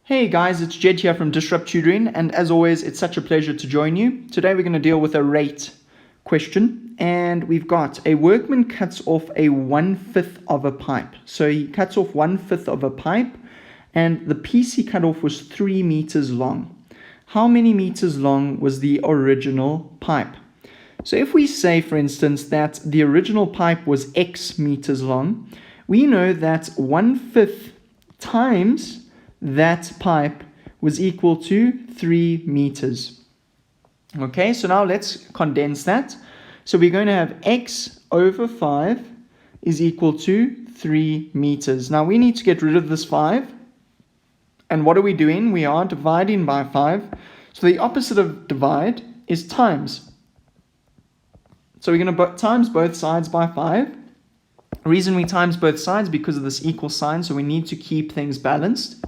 Hey guys, it's Jedd here from Disrupt Tutoring, and as always, it's such a pleasure to join you. Today we're going to deal with a rate question, and we've got a workman cuts off a 1/5 of a pipe. So he cuts off 1/5 of a pipe, and the piece he cut off was 3 meters long. How many meters long was the original pipe? So if we say, for instance, that the original pipe was X meters long, we know that 1/5 times that pipe was equal to 3 meters. Okay, so now let's condense that. So we're going to have x over 5 is equal to 3 meters. Now we need to get rid of this 5. And what are we doing? We are dividing by 5. So the opposite of divide is times. So we're going to times both sides by 5. The reason we times both sides because of this equal sign, so we need to keep things balanced.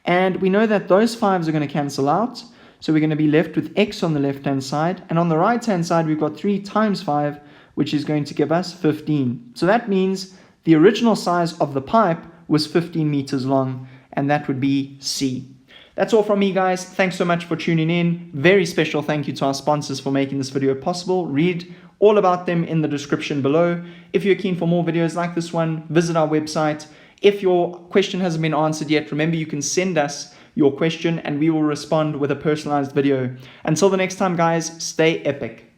And we know that those 5s are going to cancel out. So we're going to be left with x on the left-hand side. And on the right-hand side, we've got 3 times 5, which is going to give us 15. So that means the original size of the pipe was 15 meters long, and that would be C. That's all from me, guys. Thanks so much for tuning in. Very special thank you to our sponsors for making this video possible. Read all about them in the description below. If you're keen for more videos like this one, visit our website. If your question hasn't been answered yet, remember you can send us your question and we will respond with a personalized video. Until the next time, guys, stay epic.